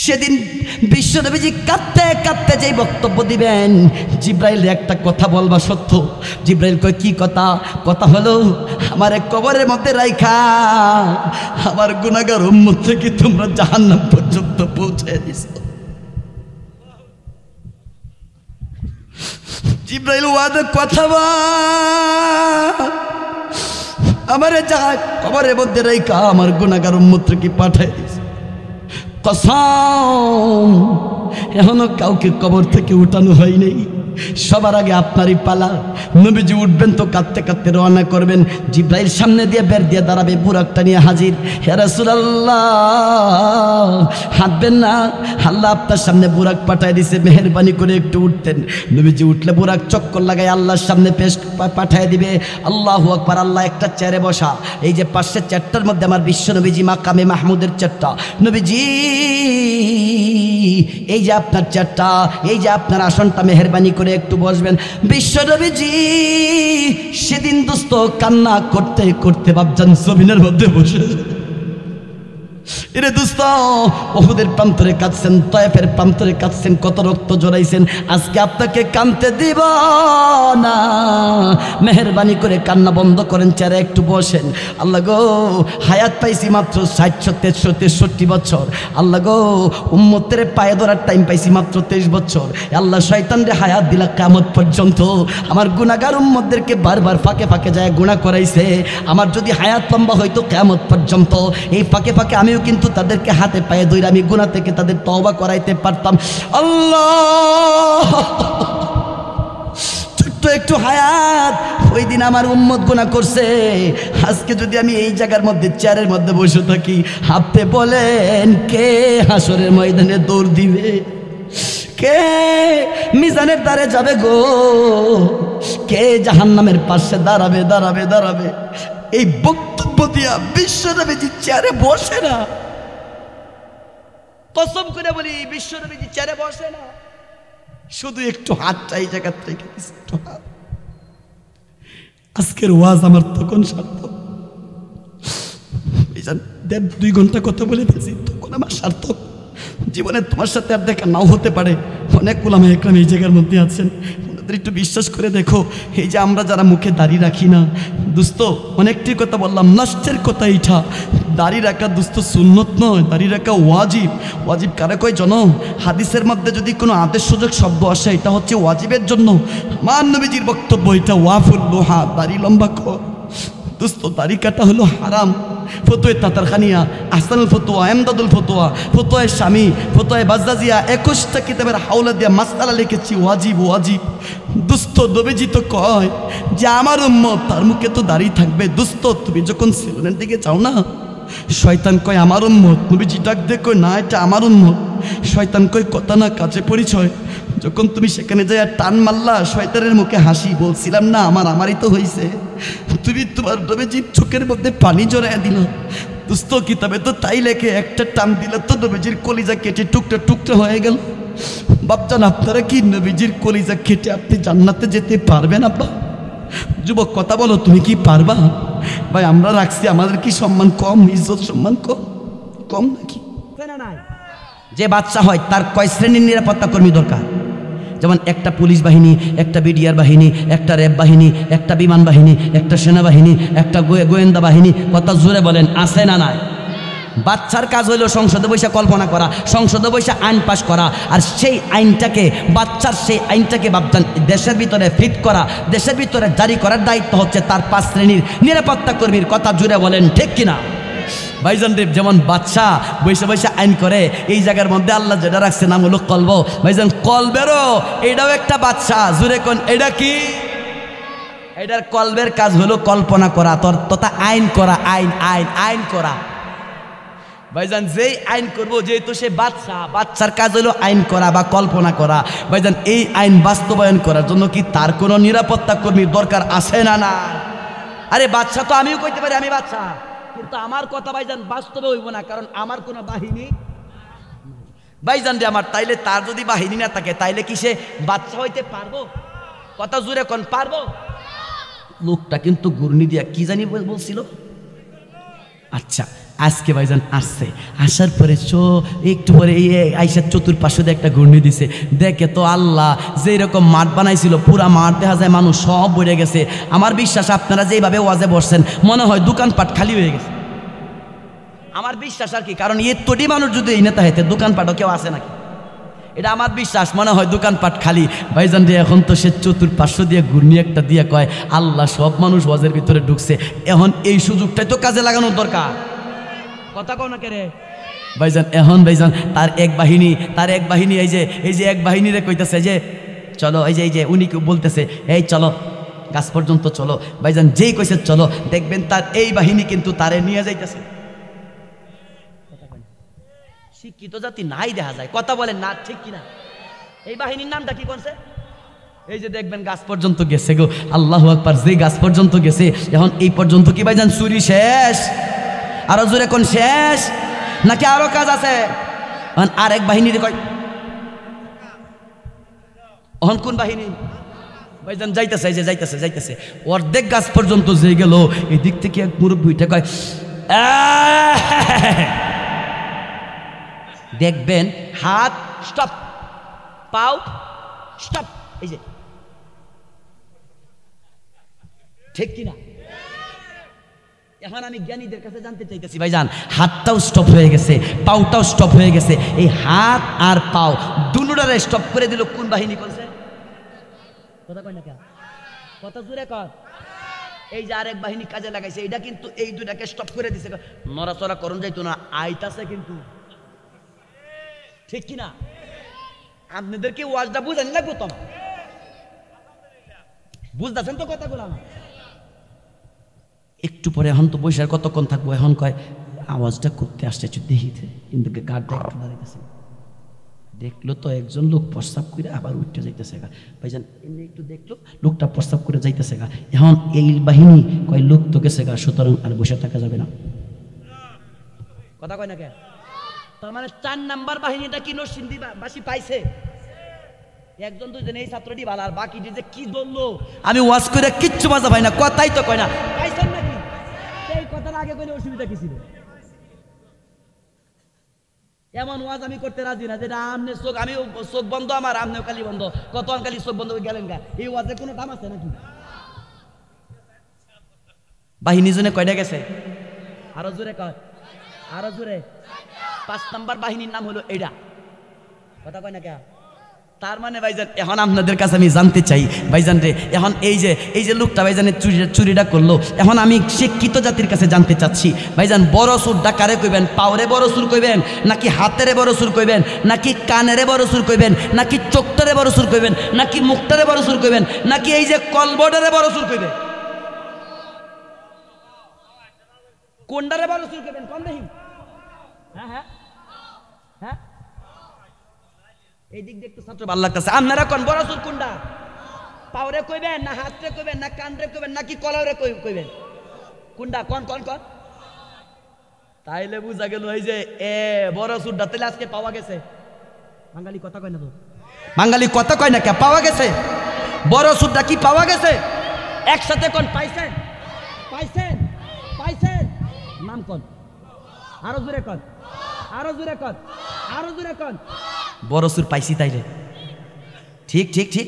সেদিন বিশ্বনবীজি কাঁদতে কাঁদতে যেই বক্তব্য দিবেন, জিব্রাইল একটা কথা বলবা সত্য। জিব্রাইল কয় কি কথা? কথা হলো আমার কবরের মধ্যে রাইখা আমার গুনাহগার উম্মত থেকে তোমরা জাহান্নাম পর্যন্ত পৌঁছে দিছো। জিব্রাইল ওয়াদা কথা আমারে কবরের মধ্যে রাইখা আমার গুনাহগার উম্মত থেকে পাঠায় দিছে। কসম, এখনো কাউকে কবর থেকে উঠানো হয় নাই। সবার আগে আপনারই পালা। নবীজি উঠবেন তো কাঁদতে কাঁদতে রওনা করবেন। জিব্রাইল সামনে দিয়ে বের দিয়ে দাঁড়াবে, বুরাকটা নিয়ে হাজির। হে রাসূলুল্লাহ, হাঁটবেন না, আল্লাহ আপনার সামনে বুরাক পাঠায় দিছে, মেহেরবানি করে একটু উঠতেন। নবীজি উঠলে বুরাক চক্কর লাগায় আল্লাহর সামনে পেশ পাঠায় দিবে। আল্লাহু আকবার। আল্লাহ একটা চেয়ারে বসা, এই যে পাশের চেয়ারটার মধ্যে আমার বিশ্ব নবীজি মাকামে মাহমুদের চেয়ারটা। নবীজি এই যে আপনার চেয়ারটা, এই যে আপনার আসনটা, মেহেরবানি করে একটু বসবেন। বিশ্ব নবীজি সেদিন দোস্ত কান্না করতে করতে বাপজান জমিনের মধ্যে বসে। এরে দোস্ত, উহুদের প্রান্তরে কাঁদছেন, তায়েফের প্রান্তরে কাঁদছেন, কত রক্ত জড়াইছেন। আজকে আপনাকে কাঁদতে দিব না, মেহেরবানি করে কান্না বন্ধ করেন, চেয়ারে একটু বসেন। আল্লাহ গো, হায়াত পাইছি মাত্র 60-63 বছর। আল্লাহ গো, উম্মতের পায়ে ধরার টাইম পাইছি মাত্র 23 বছর। আল্লাহ শয়তানরে হায়াত দিলা কিয়ামত পর্যন্ত। আমার গুনাহগার উম্মতদেরকে বারবার ফাঁকে ফাঁকে যায় গুনাহ করাইছে। আমার যদি হায়াত লম্বা হইতো কিয়ামত পর্যন্ত, এই ফাঁকে ফাঁকে আমিও কিন্তু তাদেরকে হাতে পায়ে ধরে আমি গুনাহ থেকে তাদের তওবা করাইতে পারতাম। আল্লাহ, ছোট্ট একটু হায়াত, ওই দিন আমার উম্মত গুনাহ করছে। আজকে যদি আমি এই জায়গার মধ্যে চেয়ারের মধ্যে বসে থাকি, আপনি বলেন কে হাসরের ময়দানে দৌড় দিবে? কে মিজানের দ্বারে যাবে গো? কে জাহান্নামের পাশে দাঁড়াবে দাঁড়াবে দাঁড়াবে? এই বক্তব্য দিয়া বিশ্বনবীজি চেয়ারে বসে না। কসম করে বলি, বিশ্বনবীজি চেয়ারে বসে না। শুধু একটু হাতটা এই জায়গা থেকে একটু হাত। আজকের ওয়াজ আমার তখন সার্থক। 1.5-2 ঘন্টা কথা বলে ফেলছি, তখন আমার সার্থক। জীবনে তোমার সাথে আর দেখা নাও হতে পারে। অনেক উলামা একরাম এই জায়গার মধ্যে আছেন, একটু বিশ্বাস করে দেখো। এই যে আমরা যারা মুখে দাড়ি রাখি না দোস্ত, অনেকটি কথা বললাম, নষ্টের কথা এইটা। দাড়ি রাখা দোস্ত সুন্নত নয়, দাড়ি রাখা ওয়াজিব। ওয়াজিব কারা কয় জানো? হাদিসের মধ্যে যদি কোনো আদেশসূচক শব্দ আসে, এটা হচ্ছে ওয়াজিবের জন্য। আমার নবীজির বক্তব্য এটা, ওয়াফুল লোহা, দাড়ি লম্বা কর। দোস্ত, দাড়ি কাটা হলো হারাম। ফতোয়ে তাতারখানিয়া, আহসানুল ফতোয়া, এমদাদুল ফতোয়া, ফতোয়ে শামী, ফতোয়ে বাজদাজিয়া, 21টা কিতাবের হাওলা দিয়া মাসআলা লিখেছি ওয়াজিব ওয়াজিব। দোস্ত, নবীজি তো কয় যে আমার উম্মত, তার মুখে তো দাড়ি থাকবে। দোস্ত, তুমি যখন সেলুনের দিকে যাও না, শয়তান কয় আমার উম্মত, নবীজি ডাক দিয়ে কয় না এটা আমার উম্মত। শয়তান কয় কথা না কাজে পরিচয়। যখন তুমি সেখানে যাই টান মারলা, শয়তানের মুখে হাসি। বলছিলাম না আমারই তো হয়েছে। তুমি তোমার নবীজির চোখের মধ্যে পানি জড়াইয়া দিল। দোস্ত, কিতাবে তো তাই লেখে, একটা টান দিলে তো নবীজির কলিজা কেটে টুকটা টুকটা হয়ে গেল। বাপজান, আপনারা কি নবীজির কলিজা কেটে আপনি জান্নাতে যেতে পারবেন? আব্বা যুবক, কথা বলো, তুমি কি পারবা? ভাই, আমরা রাখছি, আমাদের কি সম্মান কম, ইজ্জত সম্মান কম কম নাকি? যে বাচ্চা হয় তার কয় শ্রেণীর নিরাপত্তা কর্মী দরকার? যেমন একটা পুলিশ বাহিনী, একটা বিডিআর বাহিনী, একটা র্যাব বাহিনী, একটা বিমান বাহিনী, একটা সেনাবাহিনী, একটা গোয়েন্দা বাহিনী। কথা জোরে বলেন, আছে না নাই? বাচ্চার কাজ হলো সংসদে বসে কল্পনা করা, সংসদে বসে আইন পাশ করা, আর সেই আইনটাকে সেই আইনটাকে বাপজান দেশের ভিতরে ফিট করা, দেশের ভিতরে জারি করার দায়িত্ব হচ্ছে তার 5 শ্রেণীর নিরাপত্তা কর্মীর। কথা জুড়ে বলেন ঠিক কিনা? ভাইজান রে, যেমন বাচ্চা বসে বসে আইন করে, এই জায়গার মধ্যে আল্লাহ যেটা রাখছে নাম হলো কলব। ভাইজান, কলবেরও এটাও একটা বাচ্চা। জুড়ে কোন এটা কি? এটার কলবের কাজ হলো কল্পনা করা, তথা আইন করা। আইন আইন আইন করা। ভাইজান, যেই আইন করবো, যেহেতু সে বাচ্চার কাজ হলো আইন করা বা কল্পনা করা। ভাইজান, এই আইন বাস্তবায়ন করার জন্য কি তার কোনো নিরাপত্তা কর্মীর দরকার আছে না? না। আরে বাচ্চা তো আমিও কইতে পারি আমি বাচ্চা, কিন্তু আমার কথা ভাইজান বাস্তবে হইব না, কারণ আমার কোনো বাহিনী ভাইজান রে আমার। তাইলে তার যদি বাহিনী না থাকে, তাইলে কি সে বাচ্চা হইতে পারবো? কথা জুড়ে কোন পারবো? লোকটা কিন্তু ঘূর্ণি দিয়া কি জানি বলছিল। আচ্ছা, আজকে ভাইজান আসছে, আসার পরে একটু পরে এই আইসার চতুর্পার্শ্ব দিয়ে একটা ঘূর্ণি দিছে, দেখে তো আল্লাহ যেই রকম মাঠ বানাইছিল পুরা মাঠ দেখা যায় মানুষ সব বেড়ে গেছে। আমার বিশ্বাস আপনারা যেইভাবে ওয়াজে বসছেন মনে হয় দোকানপাট খালি হয়ে গেছে, আমার বিশ্বাস আর কি। কারণ এতটি মানুষ যদি এই নেতা হইতে দোকানপাটও কেউ আসে নাকি, এটা আমার বিশ্বাস। মনে হয় দোকানপাট খালি। ভাইজান রে এখন তো সে চতুর্পার্শ্ব দিয়ে ঘূর্ণি একটা দিয়ে কয় আল্লাহ সব মানুষ ওয়াজের ভিতরে ঢুকছে, এখন এই সুযোগটাই তো কাজে লাগানোর দরকার। কথা কও না কে রে ভাইজান? এখন ভাইজান তার এক বাহিনী এই যে এক বাহিনীরে কইতেছে যে চলো, এই যে উনি বলতেছে এই চলো গাছ পর্যন্ত চলো। ভাইজান যেই কইছে চলো, দেখবেন তার এই বাহিনী কিন্তু তারে নিয়ে যাইতেছে। শিক্ষিত জাতি নাই দেখা যায়, কথা বলেন না ঠিক কিনা? এই বাহিনীর নামটা কি করছে? এই যে দেখবেন গাছ পর্যন্ত গেছে গো, আল্লাহু আকবার। যে গাছ পর্যন্ত গেছে, এখন এই পর্যন্ত কি ভাইজান চুরি শেষ? আরো জোরে কোন শেষ নাকি আরো কাজ আছে? আরেক বাহিনীর কয় অহন কোন বাহিনী ভাইজান যাইতেছে, এই যে যাইতেছে অর্ধেক গাছ পর্যন্ত যে গেল, এই দিক থেকে এক মুরব্বি উঠে কয় দেখবেন হাত স্টপ, পাও স্টপ, এই যে ঠিক কিনা? এখন আমি জ্ঞানীদের কাছে জানতে চাইতেছি ভাইজান, হাতটাও স্টপ হয়ে গেছে, পাওটাও স্টপ হয়ে গেছে, এই হাত আর পাও দুটোটারে স্টপ করে দিল কোন বাহিনী করছে? কথা কয় না কেন? কথা জোরে কর। এই যে আরেক বাহিনী কাজে লাগাইছে, এটা কিন্তু এই দুটাকে স্টপ করে দিছে। নড়াচড়া করন যাইতো না, আইতাছে কিন্তু, ঠিক কিনা? আপনাদেরকে ওয়াজটা বুঝানি লাগবো তো, বুঝতেছেন তো কথাগুলো আমার? একটু পরে এখন তো বৈশাখ কতক্ষণ থাকবো, এখন কয় আওয়াজটা করতে আসছে একটু দেখিতে, কিন্তু গাড়টা একটু দাঁড়াইতেছে, দেখলো তো একজন লোক প্রস্তাব করে আবার উঠতে যাইতেছে গা। ভাইজান এমনি একটু দেখলো লোকটা প্রস্তাব করে যাইতেছে গা, এখন এই বাহিনী কয় লোক তো গেছে গা, সুতরাং আর বসে থাকা যাবে না। কথা কয় না কে? তার মানে 4 নাম্বার বাহিনীটা কি নরসিংদী বাসী পাইছে? একজন দুইজন এই ছাত্রটি ভালো, আর বাকি যে কি বললো আমি ওয়াজ করে কিচ্ছু মজা পাই না, কথাই তো কয় না। পাইছেন নাকি? এই কথার আগে কইলে অসুবিধা কি ছিল? এমন ওয়াজ আমি করতে রাজি না যেটা আমনে চোখ, আমি চোখ বন্ধ আমার, আমনেও খালি বন্ধ, কত খালি চোখ বন্ধ হয়ে গেলেন গা। এই ওয়াজের কোনো দাম আছে নাকি? বাহিনী জনে কয়টা গেছে? আরো জোরে কয়, আরো জোরে। 5 নাম্বার বাহিনীর নাম হলো এইটা। কথা কয় না কে? তার মানে ভাইজান এখন আপনাদের কাছে আমি জানতে চাই ভাইজান রে, এখন এই যে লোকটা ভাইজানের চুরিটা করলো, এখন আমি শিক্ষিত জাতির কাছে জানতে চাচ্ছি ভাইজান, বড় সুর ডাকারে কইবেন, পাওরে বড় সুর কইবেন, নাকি হাতেরে বড় সুর কইবেন, নাকি কানেরে বড় সুর কইবেন, নাকি চোখটারে বড় সুর কইবেন, নাকি মুখটারে বড় সুর কইবেন, নাকি এই যে কলবটারে বড় সুর কইবেন? কোনটারে বড় সুর কইবেন কোন দেখি? হ্যাঁ হ্যাঁ হ্যাঁ, এই দিক দিয়ে একটু ছাত্র ভালো লাগতেছে। আপনারা কোন বড় সুর কোনটা? পাওরে কইবেন, না হাতরে কইবেন, না কানরে কইবেন, নাকি কলারে কইবেন? কোনটা? কোন কোন কোন? তাইলে বুঝা গেল এই যে বড় সুরটা তাহলে আজকে পাওয়া গেছে। বাঙালি কথা কয় না তো, বাঙালি কথা কয় না কে? পাওয়া গেছে বড় সুরটা, কি পাওয়া গেছে? একসাথে কোন? পাইছেন পাইছেন পাইছেন, নাম কোন? আরো জোরে কোন, আরো জোরে কোন, আরো জোরে কোন। বড় সুর পাইছি তাইলে? ঠিক ঠিক ঠিক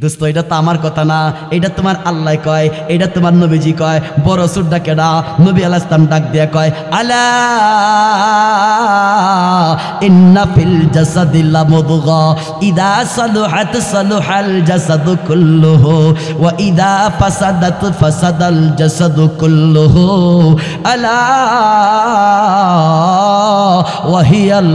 দোস্ত, এটা তো আমার কথা না, এটা তোমার আল্লাহ কয়, এটা তোমার নবীজি কয়। বড় সুর ডাকে না, নবী আলাইহিস সালাম ডাক দিয়া কয় আলা ইন্না ফিল জাসাদি লামুদগা ইদা সালুহাত সালুহাল জাসাদু কুল্লুহু ওয়া ইদা ফাসাদাত ফাসাদাল জাসাদু কুল্লুহু আলা ওয়া হিয়াল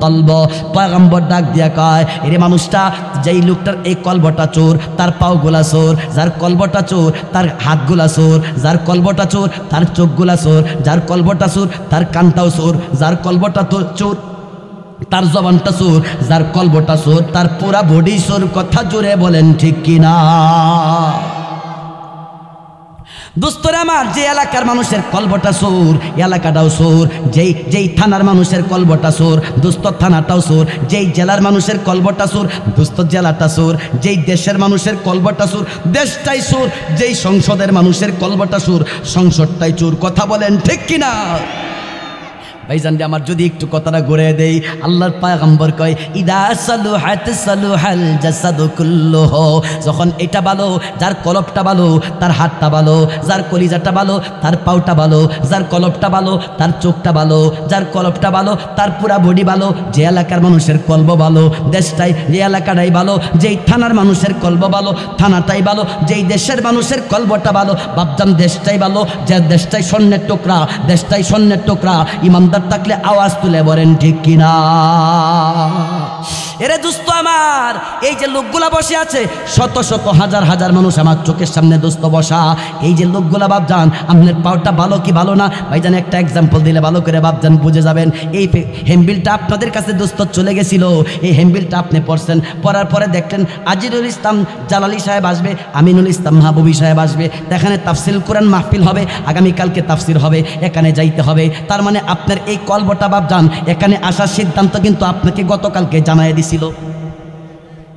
কলব। পয়গম্বর ডাক দিয়া কয় এরে মানুষটা, যেই লোকটার এই কলবটা চোর, তার পাওগুলা চোর, যার কলবটা চোর তার হাতগুলা চোর, যার কলবটা চোর তার চোখগুলা চোর, যার কলবটা চোর তার কানটাও চোর, যার কলবটা চোর তার জবানটা চোর, যার কলবটা চোর তার পুরা বডি চোর। কথা জোরে বলেন ঠিক কিনা? দোস্তরে আমার, যে এলাকার মানুষের কলবটা সুর, এলাকাটাও সুর। যেই থানার মানুষের কলবটা সুর, দোস্ত থানাটাও সুর। যেই জেলার মানুষের কলবটা সুর, দোস্ত জেলাটা সুর। যেই দেশের মানুষের কলবটা সুর, দেশটাই সুর। যেই সংসদের মানুষের কলবটা সুর, সংসদটাই চুর। কথা বলেন ঠিক কিনা? ভাইজান আমার যদি একটু কথাটা ঘুরে দেই, আল্লাহর পয়গম্বর কয় ইদা সালুহাত সালুহাল জাসাদু কুল্লুহু। যখন এটা ভালো, যার কলবটা ভালো তার হাতটা ভালো, যার কলিজাটা ভালো তার পাউটা ভালো, যার কলবটা ভালো তার চোখটা ভালো, যার কলবটা ভালো তার পুরা বডি ভালো। যে এলাকার মানুষের কলব ভালো, দেশটাই যে এলাকাটাই ভালো। যেই থানার মানুষের কলব ভালো, থানাটাই ভালো। যেই দেশের মানুষের কলবটা ভালো, বাপজান দেশটাই ভালো। যে দেশটাই স্বর্ণের টুকরা, দেশটাই স্বর্ণের টুকরা। ইমানদার থাকলে আওয়াজ তুলে বলেন ঠিক কিনা? এরে দোস্ত আমার, এই যে লোকগুলা বসে আছে, শত শত হাজার হাজার মানুষ আমার চোখের সামনে দোস্ত বসা। এই যে লোকগুলা বাপজান, আপনার পাওয়ারটা ভালো কি ভালো না? ভাইজান একটা এক্সাম্পল দিলে ভালো করে বাপজান বুঝে যাবেন। এই হেমবিলটা আপনাদের কাছে দোস্ত চলে গেছিল, এই হেমবিলটা আপনি পড়ছেন, পড়ার পরে দেখলেন আজিজুল ইসলাম জালালি সাহেব আসবে, আমিনুল ইসলাম মাহবুবী সাহেব আসবে, এখানে তাফসির কোরআন মাহফিল হবে, আগামীকালকে তাফসির হবে, এখানে যাইতে হবে। তার মানে আপনার এই কলবটা বাপজান এখানে আসার সিদ্ধান্ত কিন্তু আপনাকে গতকালকে জানাই দিছিল।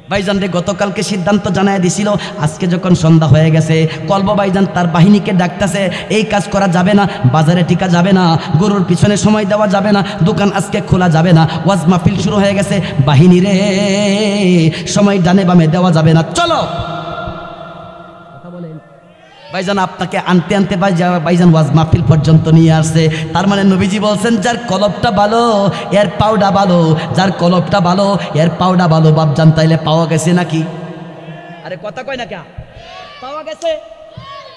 ভাইজান রে গতকালকে সিদ্ধান্ত জানাই দিছিল। আজকে যখন সন্ধ্যা হয়ে গেছে, কলব ভাইজান তার বাহিনীকে ডাকতেছে, এই কাজ করা যাবে না, বাজারে টিকা যাবে না, গরুর পিছনে সময় দেওয়া যাবে না, দোকান আজকে খোলা যাবে না, ওয়াজ মাহফিল শুরু হয়ে গেছে, বাহিনী রে সময় ডানে বামে দেওয়া যাবে না, চলো। ভাইজান আপনাকে আনতে আনতে ভাইজান ওয়াজ মাহফিল পর্যন্ত নিয়ে আসছে। তার মানে নবীজি বলছেন যার কলবটা ভালো এর পাউডা ভালো, যার কলবটা ভালো এর পাউডা ভালো। বাপজান তাইলে পাওয়া গেছে নাকি? আরে কথা কয় না কে? পাওয়া গেছে।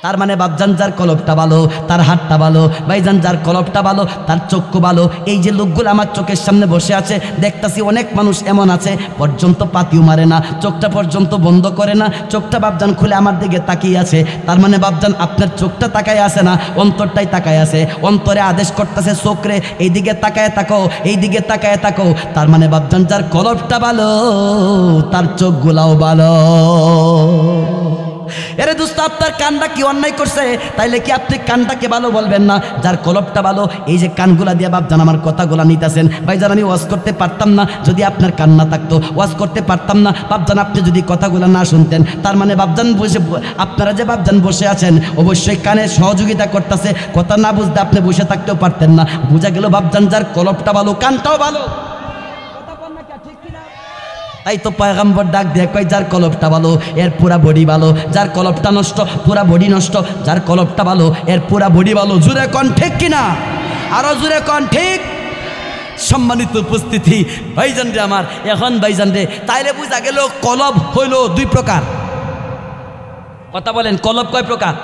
তার মানে বাপজান যার কলবটা ভালো তার হাতটা ভালো, ভাইজান যার কলবটা ভালো তার চক্ষু ভালো। এই যে লোকগুলো আমার চোখের সামনে বসে আছে, দেখতাছি অনেক মানুষ এমন আছে পর্যন্ত পাতিও মারে না, চোখটা পর্যন্ত বন্ধ করে না, চোখটা বাপজান খুলে আমার দিকে তাকিয়ে আছে। তার মানে বাপজান আপনার চোখটা তাকায় আছে না, অন্তরটাই তাকায় আছে। অন্তরে আদেশ করতেছে চোখরে এইদিকে তাকায় থাকো, এইদিকে তাকায় থাকো। তার মানে বাপজান যার কলবটা ভালো তার চোখগুলাও ভালো। এরে দোস্ত আপনার কানটা কি অন্যায় করছে? তাইলে কি আপনি কানটাকে ভালো বলবেন না? যার কলবটা ভালো, এই যে কানগুলা দিয়ে বাপজান আমার কথাগুলা নিতেছেন। ভাইজান আমি ওয়াজ করতে পারতাম না যদি আপনার কান না থাকতো, ওয়াজ করতে পারতাম না বাপজান আপনি যদি কথাগুলা না শুনতেন। তার মানে বাপজান বসে, আপনারা যে বাপজান বসে আছেন অবশ্যই কানে সহযোগিতা করতেছে। কথা না বুঝতে আপনি বসে থাকতেও পারতেন না। বোঝা গেল বাপজান যার কলবটা ভালো কানটাও ভালো। তাই তো পয়গম্বর ডাক দিয়ে কয় যার কলবটা ভালো এর পুরা বডি ভালো, যার কলবটা নষ্ট পুরা বডি নষ্ট। যার কলবটা ভালো এর পুরা বডি ভালো। জুড়ে কন ঠিক কিনা? আরো জুড়ে কন ঠিক। সম্মানিত উপস্থিতি ভাইজান রে আমার, এখন ভাইজান রে তাইলে বুঝা গেল কলব হইল দুই প্রকার। কথা বলেন কলব কয় প্রকার?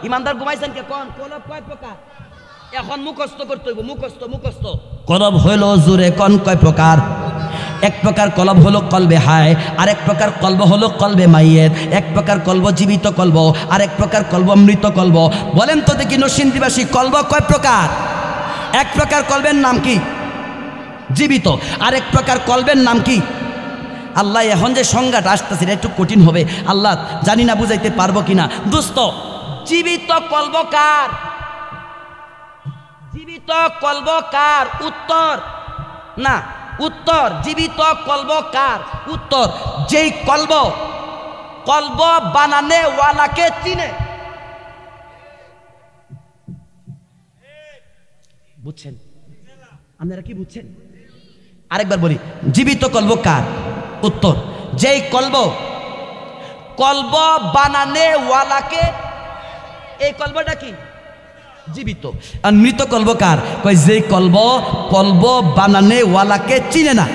ইমানদার ঘুমাইছেন কে? কোন কলব কয় প্রকার? এখন মুখস্থ করতে হইব, মুখস্থ মুখস্থ। কলব হইল জুড়ে কন কয় প্রকার? এক প্রকার কলব হলো কলবে হায়, আরেক প্রকার কলব হলো কলবে মাইয়েত। এক প্রকার কলব জীবিত কলব, আরেক প্রকার কলব মৃত কলব। বলেন তো দেখি নরসিংদীবাসী কলব কয় প্রকার? এক প্রকার কলবের নাম কি? জীবিত। আরেক প্রকার কলবের নাম কি? আল্লাহ এখন যে সংজ্ঞাটা আসতেছে এটা একটু কঠিন হবে, আল্লাহ জানি না বুঝাইতে পারবো কিনা। দোস্ত জীবিত কলব কার? জীবিত কলব কার? উত্তর না, উত্তর জীবিত কলব কার? উত্তর যেই কলব কলব বানানে ওয়ালাকে চিনে। বুঝছেন? আপনারা কি বুঝছেন? আরেকবার বলি, জীবিত কলব কার? উত্তর যেই কলব কলব বানানে ওয়ালাকে, এই কলবটা কি? জীবিত। আর মৃত কলব কার? কয় যে কলব কলব বানানে ওয়ালাকে চিনে না।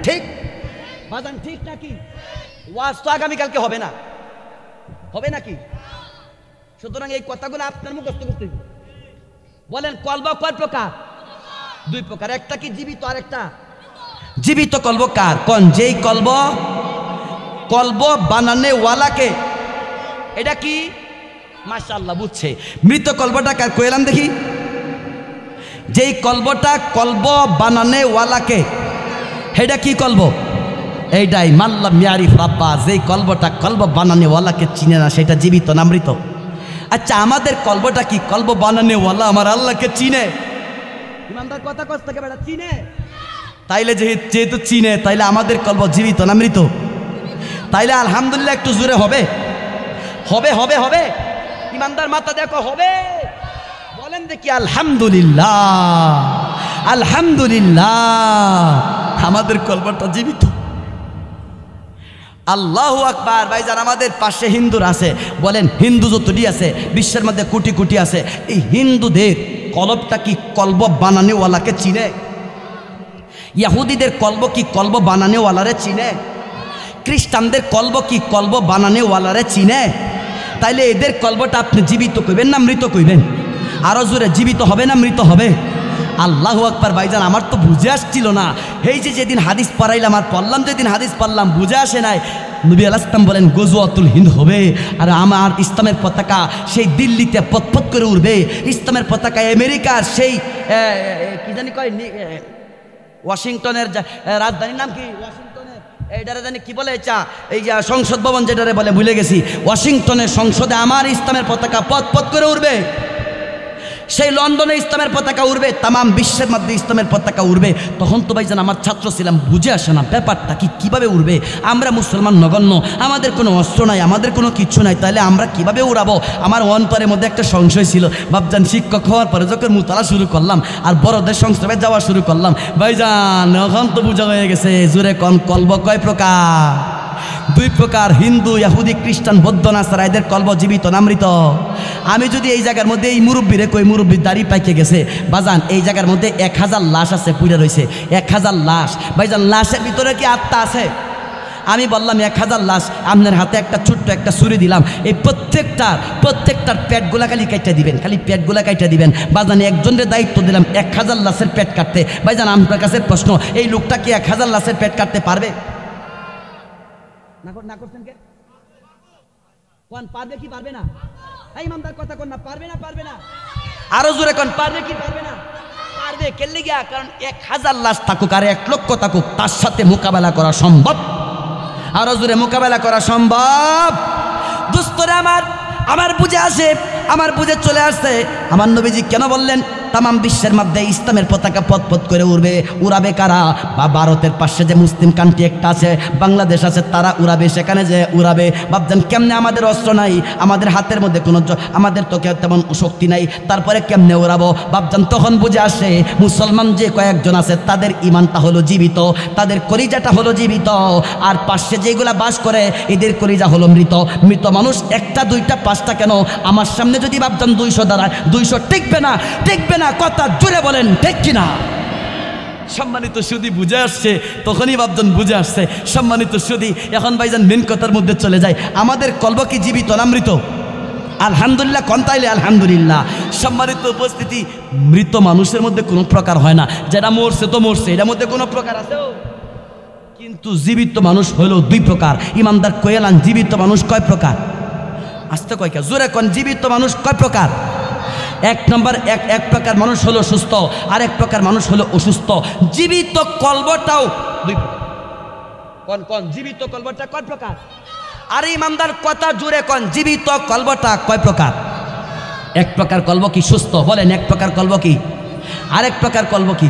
ঠিক বাজান ঠিক নাকি? ওয়াজ তো আগামীকালকে হবে না, হবে নাকি? সুতরাং এই কথাগুলো আপনার মুখস্থ করতে হবে। বলেন কলব কয় প্রকার? দুই প্রকার। একটা কি জীবিত, আর একটা জীবিত কলব কার? কোন যেই কলব কলব বানানে ওয়ালাকে, এটা কি? মাশাআল্লাহ বুঝছে। মৃত কলবটা কার? কইলাম দেখি। যেই কলবটা কলব বানানে ওয়ালাকে, এটা কি কলব? এইটাই মাল্লাম ইয়ারিফ রাব্বা। যেই কলবটা কলব বানানে ওয়ালাকে চিনে না সেটা জীবিত না মৃত? আচ্ছা আমাদের কলবটা কি? কলব বানানেওয়ালা আমার আল্লাহকে চিনে। ইমানদার কথা কষ্ট থেকে বেটা চিনে। তাইলে যেহেতু চিনে, তাইলে আমাদের কলব জীবিত না মৃত? তাইলে আলহামদুলিল্লাহ একটু জোরে হবে, হবে হবে হবে। ইমানদার মাথা দেখো, হবে। বলেন দেখি আলহামদুলিল্লাহ, আলহামদুলিল্লাহ, আমাদের কলবটা জীবিত। আল্লাহু আকবার। ভাইজান আমাদের পাশে হিন্দুরা আছে, বলেন হিন্দু যতটি আছে বিশ্বের মধ্যে কোটি কোটি আছে, এই হিন্দুদের কলবটা কি কলব বানানেওয়ালাকে চিনে? ইহুদিদের কলব কি কলব বানানেওয়ালারে চিনে? খ্রিস্টানদের কলব কি কলব বানানেওয়ালারে চিনে? তাইলে এদের কলবটা আপনি জীবিত কইবেন না মৃত কইবেন? আরো জোরে, জীবিত হবে না মৃত হবে? আল্লাহু আকবার। ভাইজান আমার তো বুঝে আসছিল না, এই যে যেদিন হাদিস পড়াইলাম আর পড়লাম, যেদিন হাদিস পড়লাম বুঝে আসে নাই। নবী আলাইহিস সালাম বলেন গজওয়াতুল হিন্দ হবে, আর আমার ইসলামের পতাকা সেই দিল্লিতে পতপত করে উড়বে। ইসলামের পতাকা আমেরিকার সেই কি জানি কয়, ওয়াশিংটনের রাজধানীর নাম কি? ওয়াশিংটনের এইটারে জানি কি বলে, এই যে সংসদ ভবন যেটারে বলে ভুলে গেছি, ওয়াশিংটনের সংসদে আমার ইসলামের পতাকা পতপত করে উড়বে। সেই লন্ডনে ইসলামের পতাকা উড়বে, তামাম বিশ্বের মধ্যে ইসলামের পতাকা উড়বে। তখন তো ভাইজান আমার ছাত্র ছিলাম, বুঝে আসে না ব্যাপারটা কি, কিভাবে উড়বে? আমরা মুসলমান নগণ্য, আমাদের কোনো অস্ত্র নাই, আমাদের কোনো কিচ্ছু নাই, তাহলে আমরা কিভাবে উড়াবো? আমার অন্তরের মধ্যে একটা সংশয় ছিল। ভাবজান শিক্ষক হওয়ার পরে যখন মুতালা শুরু করলাম আর বড়দের সংস্রবে যাওয়া শুরু করলাম, ভাইজান এখন তো বোঝা হয়ে গেছে। জোরে কোন কলব কয় প্রকার? দুই প্রকার, হিন্দু, ইহুদি, খ্রিস্টান, বৌদ্ধ, নাসারা, এদের কলব জীবিত না মৃত? আমি যদি এই জায়গার মধ্যে এই মুরব্বীরে কই, মুরব্বীর দাড়ি পাইকে গেছে, বাজান এই জায়গার মধ্যে 1000 লাশ আছে, পুড়ে রয়েছে 1000 লাশ। ভাইজান লাশের ভিতরে কি আত্মা আছে? আমি বললাম 1000 লাশ, আপনার হাতে একটা ছোট্ট একটা ছুরি দিলাম, এই প্রত্যেকটার পেটগুলা খালি কাটতে দিবেন, খালি পেটগুলা কাটতে দিবেন। বাজান একজনের দায়িত্ব দিলাম 1000 লাশের পেট কাটতে। ভাইজান আপনার কাছে প্রশ্ন, এই লোকটা কি 1000 লাশের পেট কাটতে পারবে? না করছেন কে? কোন পারবে কি পারবে না? এই ইমানদার কথা কোন না, পারবে না পারবে না? আরো জোরে কোন, পারবে কি পারবে না? পারবে। কেলে গিয়া? কারণ 1000 লাশ থাকুক আর 1 লক্ষ থাকুক, তার সাথে মোকাবেলা করা সম্ভব। আরো জোরে, মোকাবেলা করা সম্ভব। দোস্তরা আমার বুঝে আসে, আমার বুঝে চলে আসছে আমার নবীজি কেন বললেন তামাম বিশ্বের মধ্যে ইসলামের পতাকা পতপত করে উড়বে। উড়াবে কারা? বা ভারতের পাশে যে মুসলিম কান্ট্রি একটা আছে, বাংলাদেশ আছে, তারা উড়াবে, সেখানে যে উড়াবে। ভাবছেন কেমনে? আমাদের অস্ত্র নাই, আমাদের হাতের মধ্যে কোনো, আমাদের তো তেমন শক্তি নাই, তারপরে কেমনে উড়াবো? ভাবছেন তখন বুঝে আসে মুসলমান যে কয়েকজন আছে তাদের ইমানটা হলো জীবিত, তাদের কলিজাটা হলো জীবিত, আর পাশে যেগুলা বাস করে এদের কলিজা হলো মৃত। মৃত মানুষ একটা দুইটা পাঁচটা কেন, আমার সামনে যদি ভাবছেন 200 দাঁড়ায়, 200 টিকবে না, টিকবে না। কথা জুড়ে বলেন ঠিক কিনা? সম্মানিত সুদী, বুঝে আসছে? তখনই ভাবছেন বুঝে আসছে। সম্মানিত সুদী, এখন ভাইজান মেন কথার মধ্যে চলে যায়। আমাদের কলব কি জীবিত না মৃত? আলহামদুলিল্লাহ কোন? তাইলে আলহামদুলিল্লাহ। সম্মানিত উপস্থিতি, মৃত মানুষের মধ্যে কোনো প্রকার হয় না, যেটা মরছে তো মরছে, এটার মধ্যে কোনো প্রকার আছে? কিন্তু জীবিত মানুষ হলো 2 প্রকার। ইমানদার কয়েলান জীবিত মানুষ কয় প্রকার? আস্তে কয়কা, জোরে কোন, জীবিত মানুষ কয় প্রকার? 1 নম্বর, এক প্রকার মানুষ হলো সুস্থ, আর 1 প্রকার মানুষ হলো অসুস্থ। জীবিত কলবটাও 2 প্রকার। কোন জীবিত কলবটা কয় প্রকার? আরে ইমানদার কথা জুড়ে কোন, জীবিত কলবটা কয় প্রকার? 1 প্রকার কলব কি সুস্থ? বলেন 1 প্রকার কলব কি? আর 1 প্রকার কলব কি?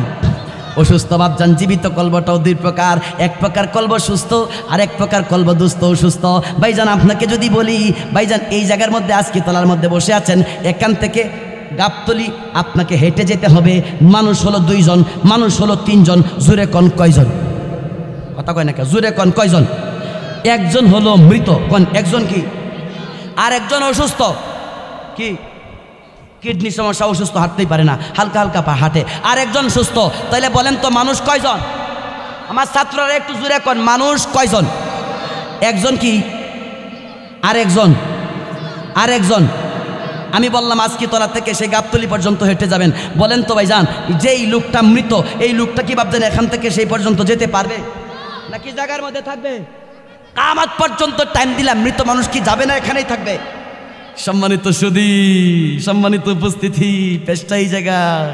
অসুস্থ। ভাবজান জীবিত কলবটাও 2 প্রকার, 1 প্রকার কলব সুস্থ আর 1 প্রকার কলব দুস্থ অসুস্থ। ভাইজান আপনাকে যদি বলি, ভাইজান এই জায়গার মধ্যে আজকে তলার মধ্যে বসে আছেন, এখান থেকে গাবতলি আপনাকে হেঁটে যেতে হবে। মানুষ হলো 2 জন, মানুষ হলো 3 জন। জোরে কোন কয়জন? কথা কয় না কে? জোরে কোন কয়জন? 1 জন হলো মৃত। কোন? 1 জন কি? আর 1 জন অসুস্থ। কি? কিডনি সমস্যা, অসুস্থ, হাঁটতেই পারে না, হালকা হালকা হাঁটে। আর 1 জন সুস্থ। তাইলে বলেন তো মানুষ কয়জন? আমার ছাত্ররা একটু জোরে কোন, মানুষ কয়জন? 1 জন কি? আর 1 জন? আর 1 জন। আমি বললাম আজকে তলা থেকে সেই গাবতলি পর্যন্ত হেঁটে যাবেন। বলেন তো ভাইজান, যেই লোকটা মৃত, এই লোকটা কি ভাবছেন এখান থেকে সেই পর্যন্ত যেতে পারবে নাকি জায়গার মধ্যে থাকবে? কিয়ামত পর্যন্ত টাইম দিলাম, মৃত মানুষ কি যাবে না, এখানেই থাকবে? সম্মানিত সুধী, সম্মানিত উপস্থিতি, পেশটা এই জায়গায়।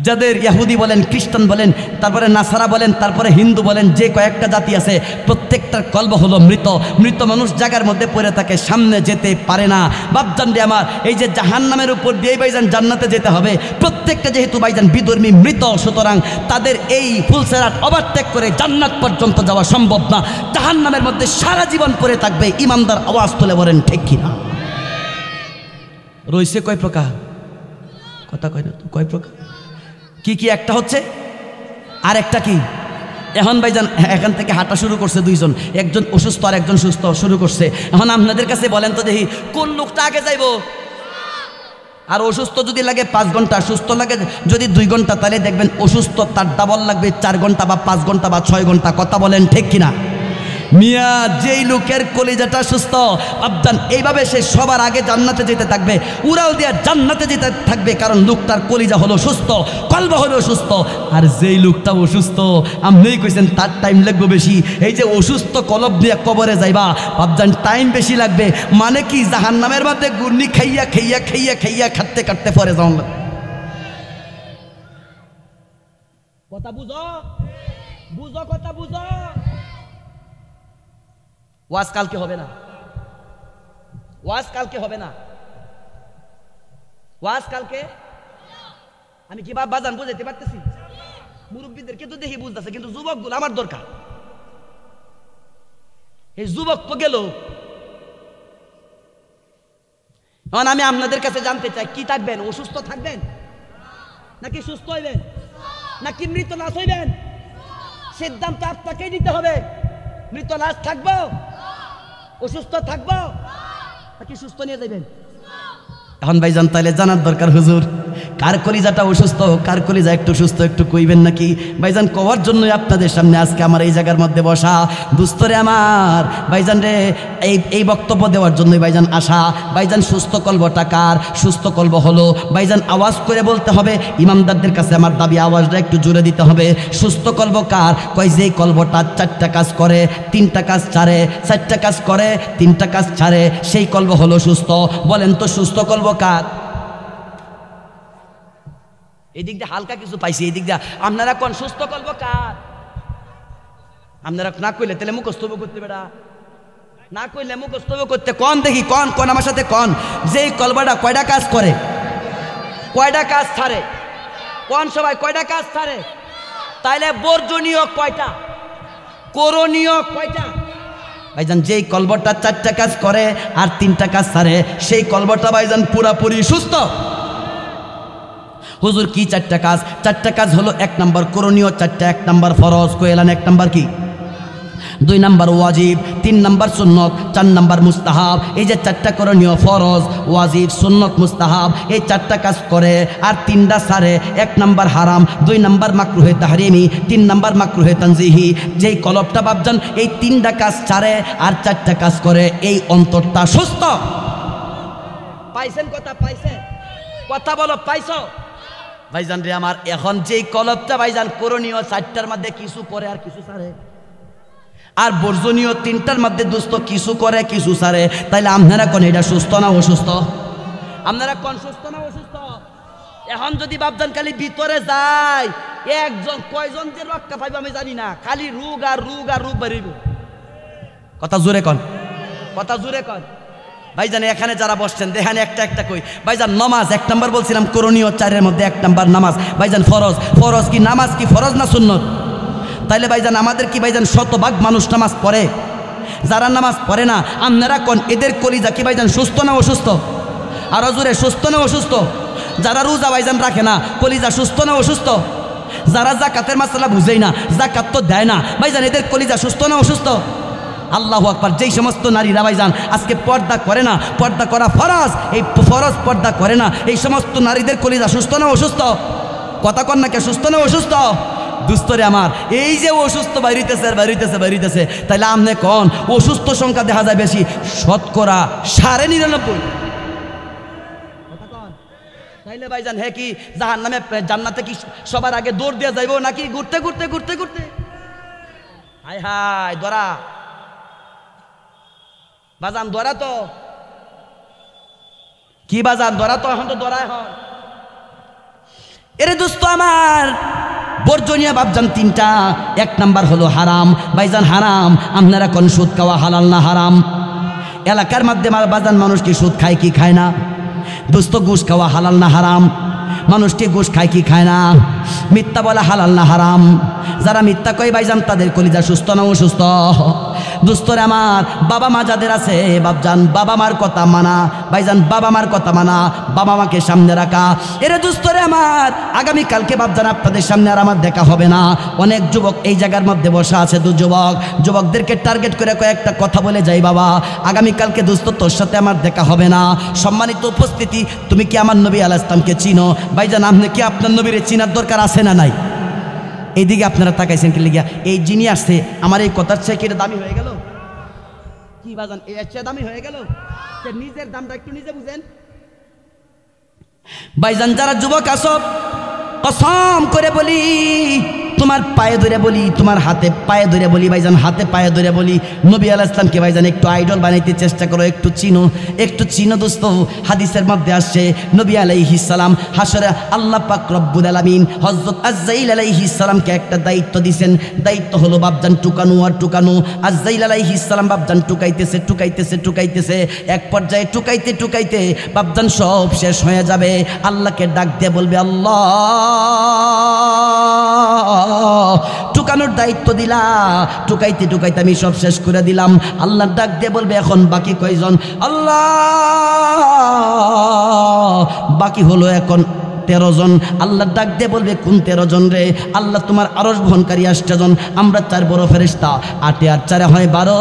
যাদের ইহুদি বলেন, খ্রিস্টান বলেন, তারপরে নাসারা বলেন, তারপরে হিন্দু বলেন, যে কয়েকটা জাতি আছে প্রত্যেকটার কলব হলো মৃত। মৃত মানুষ জায়গার মধ্যে পড়ে থাকে, সামনে যেতে পারে না। বাপজান রে আমার, এই যে জাহান্নামের উপর দিয়ে ভাইজান জান্নাতে যেতে হবে, প্রত্যেকটা যেহেতু ভাইজান বিধর্মী মৃত, সুতরাং তাদের এই ফুলসেরাত ওভারটেক করে জান্নাত পর্যন্ত যাওয়া সম্ভব না। জাহান্নামের মধ্যে সারা জীবন পড়ে থাকবে। ইমানদার আওয়াজ তুলে বলেন ঠিক কিনা? রয়েছে কয় প্রকার? কথা কয় না তো, কয় প্রকার? কি কি? একটা হচ্ছে, আর একটা কি? এখন ভাইজান এখান থেকে হাঁটা শুরু করছে দুইজন, একজন অসুস্থ আর একজন সুস্থ শুরু করছে। এখন আপনাদের কাছে বলেন তো দেখি, কোন লোকটা আগে যাইব? আর অসুস্থ যদি লাগে 5 ঘন্টা, সুস্থ লাগে যদি 2 ঘন্টা, তাহলে দেখবেন অসুস্থ তার ডাবল লাগবে 4 ঘন্টা বা 5 ঘন্টা বা 6 ঘন্টা। কথা বলেন ঠিক কিনা? মিয়া, যেই লোকের কলিজাটা সুস্থ আবদান, এইভাবে সে সবার আগে জান্নাতে যেতে থাকবে, উড়াল দিয়া জান্নাতে যেতে থাকবে, কারণ লোকটার কলিজা হলো সুস্থ, কলব হলো সুস্থ। আর যেই লোকটা অসুস্থ, আপনিই কইছেন তার টাইম লাগবে বেশি। এই যে অসুস্থ কলব দিয়ে কবরে যাইবা, আবদান টাইম বেশি লাগবে। মানে কি, জাহান্নামের মধ্যে গুর্নি খাইয়া খাইয়া খাইয়া খাইয়া খাটতে কাটতে পরে যাও। কথা বুঝো, বুঝো, কথা বুঝো। ওয়াজ কালকে হবে না, ওয়াজ কালকে হবে না, ওয়াজ কালকে। আমি কি বাজান বুঝাইতে পারতেছি? মুরব্বীদেরকে তো দেখি বুঝতেছে, কিন্তু যুবকগুলো আমার দরকার। এই যুবক তো গেল। এখন আমি আপনাদের কাছে জানতে চাই, কি থাকবেন? অসুস্থ থাকবেন নাকি সুস্থ হইবেন নাকি মৃত লাশ হইবেন? সিদ্ধান্ত আপনাকেই নিতে হবে। মৃত লাশ থাকবো, অসুস্থ থাকবো নাকি সুস্থ নিয়ে যাবেন? এখন ভাইজান তাহলে জানার দরকার, হুজুর কার কলিজাটা অসুস্থ, কার কলিজা একটু সুস্থ, একটু কইবেন নাকি? ভাইজান কওয়ার জন্যই আপনাদের সামনে আজকে আমার এই জায়গার মধ্যে বসা। দুস্তরে আমার ভাইজান রে, এই বক্তব্য দেওয়ার জন্যই ভাইজান আসা। ভাইজান সুস্থ কলবটা কার? সুস্থ কলব হলো ভাইজান, আওয়াজ করে বলতে হবে। ইমামদারদের কাছে আমার দাবি, আওয়াজটা একটু জোরে দিতে হবে। সুস্থ কলব কার? কয় যে কলবটা 4টা কাজ করে, 3টা কাজ ছাড়ে, 4টা কাজ করে, 3টা কাজ ছাড়ে, সেই কলব হলো সুস্থ। বলেন তো সুস্থ কলব কার? এই দিক দিয়ে হালকা কিছু পাইছি, এই দিক দিয়ে আপনারা কোন সুস্থ কলব কার? আপনারা না কইলে তাহলে মুখস্থ করতে বেড়া, না কইলে মুখস্থ করতে কোন দেখি, কোন কোন আমার সাথে কোন, যেই কলবটা কয়টা কাজ করে, কয়টা কাজ ছাড়ে? কোন সবাই কয়টা কাজ ছাড়ে? তাইলে বর্জনীয় কয়টা, করণীয় কয়টা? ভাইজান যেই কলবটা 4টা কাজ করে আর 3টা কাজ ছাড়ে, সেই কলবটা ভাইজান পুরাপুরি সুস্থ। হুজুর কি 4টা কাজ? 4টা কাজ হলো, 1 নম্বর করণীয়, 4টা, 1 নম্বর ফরজ কইলান, 1 নম্বর কি, 2 নম্বর ওয়াজিব, 3 নম্বর সুন্নত, 4 নম্বর মুস্তাহাব। এই যে 4টা করণীয়, ফরজ, ওয়াজিব, সুন্নত, মুস্তাহাব, এই 4টা কাজ করে আর 3টা ছাড়ে। 1 নম্বর হারাম, 2 নম্বর মাকরুহে তাহরিমি, 3 নম্বর মাকরুহে তানজিহি। যেই কলবটা বাপজান এই 3টা কাজ ছাড়ে আর 4টা কাজ করে, এই অন্তরটা সুস্থ। পাইছেন কথা? পাইছেন কথা? বলো পাইছো? ভাইজান রে আমার, এখন যেই কলবটা ভাইজান করণীয় 4টার মধ্যে কিছু করে আর কিছু ছাড়ে, আর বর্জনীয় 3টার মধ্যে দুস্থ কিছু করে কিছু ছাড়ে, তাইলে আপনারা কোন এটা সুস্থ না অসুস্থ? আপনারা কোন সুস্থ না অসুস্থ? এখন যদি বাপজান খালি ভিতরে যায়, একজন কয়জন যে রক্ষা পাইবে আমি জানি না, খালি রোগ আর রোগ আর রোগ বাড়িব। কথা জোরে কন, কথা জোরে কন। ভাইজান এখানে যারা বসছেন দেখেন, একটা একটা কই। ভাইজান নামাজ 1 নম্বর বলছিলাম, করণীয় 4-এর মধ্যে 1 নম্বর নামাজ। ভাইজান ফরজ, ফরজ কি নামাজ কি ফরজ না সুন্নত? তাইলে ভাইজান আমাদের কি ভাইজান শতভাগ মানুষ নামাজ পড়ে? যারা নামাজ পড়ে না, আপনারা কোন এদের কলিজা কি ভাইজান সুস্থ না অসুস্থ? আর জোরে, সুস্থ না অসুস্থ? যারা রোজা ভাইজান রাখে না, কলিজা সুস্থ না অসুস্থ? যারা জাকাতের মাসালা বুঝেই না, জাকাত তো দেয় না, ভাইজান এদের কলিজা সুস্থ না অসুস্থ? আল্লাহু আকবার। যেই সমস্ত নারীরা ভাইজান আজকে পর্দা করে না, পর্দা করা ফরজ, এই ফরজ পর্দা করে না, এই সমস্ত নারীদের কলিজা সুস্থ না অসুস্থ? কথা কন না কে, সুস্থ না অসুস্থ? দুস্তরে আমার, এই যে অসুস্থ বাইরিতেছে আর বাইরিতেছে বাইরিতেছে, তাইলে আপনি কন অসুস্থ সংখ্যা দেখা যায় বেশি, শতকরা 99.5। তাইলে ভাইজান হে কি জাহান্নামে জান্নাতে কি সবার আগে দৌড় দিয়ে যাইব নাকি ঘুরতে ঘুরতে ঘুরতে ঘুরতে? হায় হায়, দরা বাজান, দরা তো কি বাজান, দরা তো এখন তো দরা। এখন এরে দোস্ত আমার, বর্জনীয় বাপজান তিনটা। এক নাম্বার হলো হারাম। ভাইজান হারাম, আপনারা কোন সুদ খাওয়া হালাল না হারাম? এলাকার মধ্যে বাজান মানুষ কি সুদ খায় কি খায় না? দোস্ত ঘুষ খাওয়া হালাল না হারাম? মানুষ কি ঘুষ খায় কি খায় না? মিথ্যা বলা হালাল না হারাম? যারা মিথ্যা কয় ভাইজান তাদের কলিজা সুস্থ না অসুস্থ? দোস্তরে আমার, বাবা মা যাদের আছে বাপজান, বাবা মার কথা মানা ভাইজান, বাবা মার কথা মানা, বাবা মাকে সামনে রাখা। এরে দোস্তরে আমার, আগামীকালকে বাপজান আপনাদের সামনে আর আমার দেখা হবে না। অনেক যুবক এই জায়গার মধ্যে বসা আছে, যুবকদেরকে টার্গেট করে কয়েকটা কথা বলে যাই, বাবা আগামীকালকে দোস্ত তোর সাথে আমার দেখা হবে না। সম্মানিত উপস্থিতি, তুমি কি আমার নবী আলাইহিস সালামকে চিনো? ভাইজান আপনি কি আপনার নবীরে চিনার দরকার আছে না নাই? এইদিকে আপনারা তাকাইছেন কি লিগা? এই যিনি আসছে আমার এই কথার চেয়ে কি এটা দামি হয়ে গেল? কি বাজান এর চেয়ে দামি হয়ে গেল? নিজের দামটা একটু নিজে বুঝেন ভাইজান। যারা যুবক আছো, কসম করে বলি, তোমার পায়ে ধরে বলি, তোমার হাতে পায়ে ধরে বলি ভাইজান, হাতে পায়ে ধরে বলি, নবী আলাইহিস সালামকে ভাইজান একটু আইডল বানাইতে চেষ্টা করো, একটু চিনো দোস্ত। হাদিসের মধ্যে আসছে নবী আলাইহিস সালাম হাসরে আল্লাহ পাক রব্বুল আলামিন হযরত আজরাইল আলাইহিস সালামকে একটা দায়িত্ব দিয়েছেন। দায়িত্ব হলো বাপজান টুকানো আর টুকানো। আজরাইল আলাইহিস সালাম বাপজান টুকাইতেছে। এক পর্যায়ে টুকাইতে বাপজান সব শেষ হয়ে যাবে। আল্লাহকে ডাক দিয়ে বলবে, আল্লাহ টুকানোর দায়িত্ব দিলা, টুকাইতে আমি সব শেষ করে দিলাম। আল্লাহ ডাক দিয়ে বলবে, এখন বাকি কয়জন? আল্লাহ বাকি হলো এখন 13 জন। আল্লাহ ডাক দিয়ে বলবে, কোন 13 জন রে? আল্লাহ তোমার আরশ বহনকারী 8 জন, আমরা 4 বড় ফেরেশতা, 8 আর 4 হয় 12,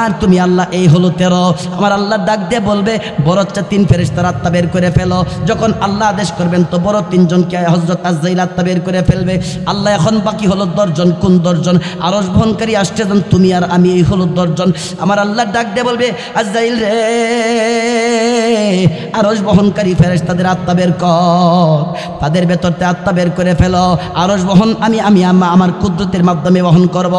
আর তুমি আল্লাহ এই হলো 13। আমার আল্লাহ ডাক দিয়ে বলবে, বড় 3 ফেরেশতার আত্মা বের করে ফেলো। যখন আল্লাহ আদেশ করবেন তো বড় 3 জনকে হযরত আজরাইল আত্মা বের করে ফেলবে। আল্লাহ এখন বাকি হলো 10 জন। কোন 10 জন? আরশ বহনকারী 8 জন, তুমি আর আমি, এই হলো 10 জন। আমার আল্লাহ ডাক দিয়ে বলবে, আজরাইল রে, আরশ বহনকারী ফেরেশতাদের আত্মা বের কর, তাদের ভেতরতে আত্মা বের করে ফেলো। আরশ বহন আমি আমার কুদরতের মাধ্যমে বহন করব।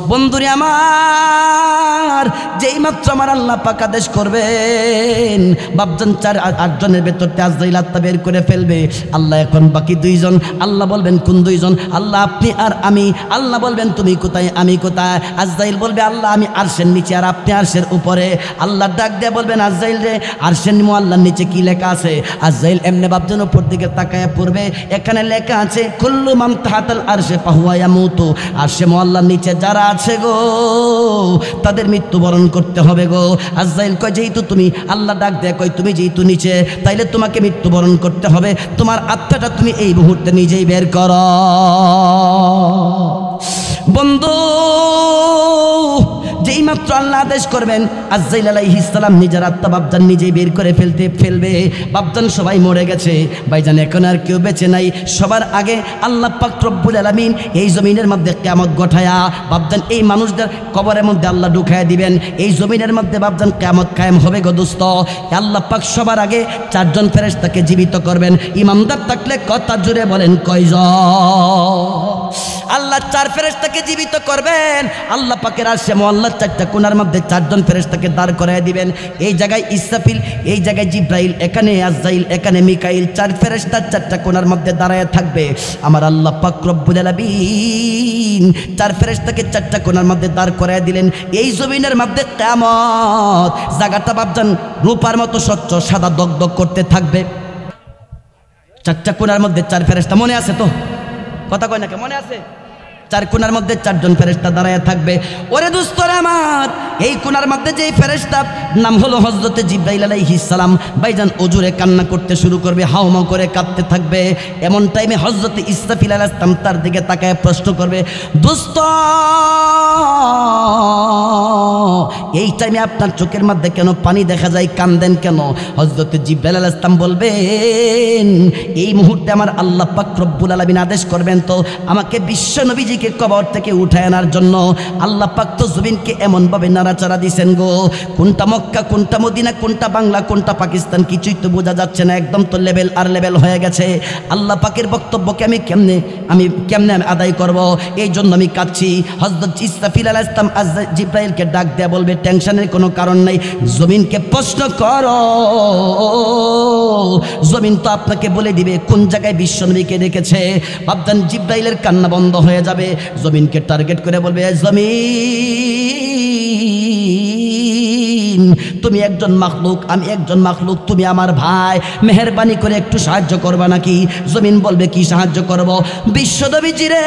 বন্ধুরে আমার, যেই মাত্র আমার আল্লাহ পাক আদেশ করবেন, বাপজান 4-8 জনের ভেতরতে আজরাইল আত্মা বের করে ফেলবে। আল্লাহ এখন বাকি 2 জন। আল্লাহ বলবেন, কোন 2 জন? আল্লাহ আপনি আর আমি। আল্লাহ বলবেন, তুমি কোথায় আমি কোথায়? আজরাইল বলবে, আল্লাহ আমি আরশের নিচে আর আপনি আরশের উপরে। আল্লাহ ডাক দিয়ে বলবেন, আজরাইল রে, আরশের আল্লাহর নিচে কি লেখা আছে? আজরাইল এমনি বাপজান উপর দিকে তাকায় পড়বে, এখানে লেখা আছে, কুল্লু মান তাহাতাল আরশে ফাহুয়া ইয়ামুতু। আরশে আল্লাহর নিচে যারা আছে গো, তাদের মৃত্যুবরণ করতে হবে গো। আজরাইল কয়, যেহেতু তুমি, আল্লাহ ডাক দেয় কয়, তুমি যেহেতু নিচে, তাইলে তোমাকে মৃত্যুবরণ করতে হবে। তোমার আত্মাটা তুমি এই মুহূর্তে নিজেই বের করো। বন্ধু, যেই মাত্র আল্লাহ আদেশ করবেন, আজরাইল আলাইহিস সালাম নিজের আত্মা বাপজান নিজেই বের করে ফেলবে। বাপজান সবাই মরে গেছে ভাইজান, এখন আর কেউ বেঁচে নাই। সবার আগে আল্লাহ পাক রব্বুল আলামিন এই জমিনের মধ্যে কিয়ামত ঘটায়া বাপজান এই মানুষদের কবরের মধ্যে আল্লাহ ঢুকায়া দিবেন। এই জমিনের মধ্যে বাপজান কিয়ামত কায়েম হবে গো দোস্ত। আল্লাহ পাক সবার আগে 4 জন ফেরেশতাকে জীবিত করবেন। ইমানদার থাকলে কথা জুড়ে বলেন কয়জন? আল্লাহ 4 ফেরেশতাকে জীবিত করবেন। আল্লাহ পাকের আরশে আল্লাহ 4টা কোণার মধ্যে 4 জন ফেরেশতাকে দাঁড় করায় দিবেন। এই জায়গায় ইসরাফিল, এই জায়গায় জিব্রাইল, এখানে আজরাইল, এখানে মিকাইল। 4 ফেরেশতা 4টা কোণার মধ্যে দাঁড়ায় থাকবে। আমার আল্লাহ পাক রব্বুল আলামিন 4 ফেরেশতাকে 4টা কোণার মধ্যে দাঁড় করায় দিলেন। এই জমিনের মধ্যে কিয়ামত জায়গাটা বাপজান রূপার মতো স্বচ্ছ সাদা দগদগ করতে থাকবে। 4টা কোণার মধ্যে 4 ফেরেশতা, মনে আছে তো? কথা কয় নাকি? মনে আছে? 4 কোণার মধ্যে 4 জন ফেরেশতা দাঁড়ায় থাকবে। ওরে দোস্তরা আমার, এই কোণার মধ্যে যেই ফেরেশতা নাম হলো হযরতে জিবরাইল আলাইহিস সালাম, ভাইজান ওজুরে কান্না করতে শুরু করবে, হাওমাও করে কাঁদতে থাকবে। এমন টাইমে হযরতে ইসরাফিল আলাইহিস সালাম তার দিকে তাকায় প্রশ্ন করবে, দোস্ত এই টাইমে আপনার চোখের মধ্যে কেন পানি দেখা যায়, কান্দেন কেন? হযরতে জিবরাইল আলাইহিস সালাম বলবেন, এই মুহূর্তে আমার আল্লাহ পাক রব্বুল আলামিন আদেশ করবেন তো আমাকে বিশ্ব নবীজিকে কবর থেকে উঠায় আনার জন্য। আল্লাহ পাক তো জমিনকে এমনভাবে নাড়া নাড়াচাড়া দিছেন গো। কোনটা মক্কা, কোনটা মদিনা, কোনটা বাংলা, কোনটা পাকিস্তান, কিছুই তো বোঝা যাচ্ছে না। একদম তো লেভেল আর লেভেল হয়ে গেছে। আল্লাহ পাকের বক্তব্যকে আমি কেমনে আদায় করব, এই জন্য আমি কাঁদছি। হযরত ইসরাফিল আলাইহিস সালাম জিব্রাইলকে ডাক দেয়া বলবে, টেনশনের কোনো কারণ নেই, জমিনকে প্রশ্ন করো। জমিন তো আপনাকে বলে দিবে কোন জায়গায় বিশ্বনবীকে রেখেছে। বাপজান জিব্রাইলের কান্না বন্ধ হয়ে যাবে। জমিনকে টার্গেট করে বলবে, জমিন তুমি একজন মাখলুক, আমি একজন মাখলুক, তুমি আমার ভাই, মেহেরবানি করে একটু সাহায্য করবা নাকি? জমিন বলবে, কি সাহায্য করব? বিশ্বনবীজি রে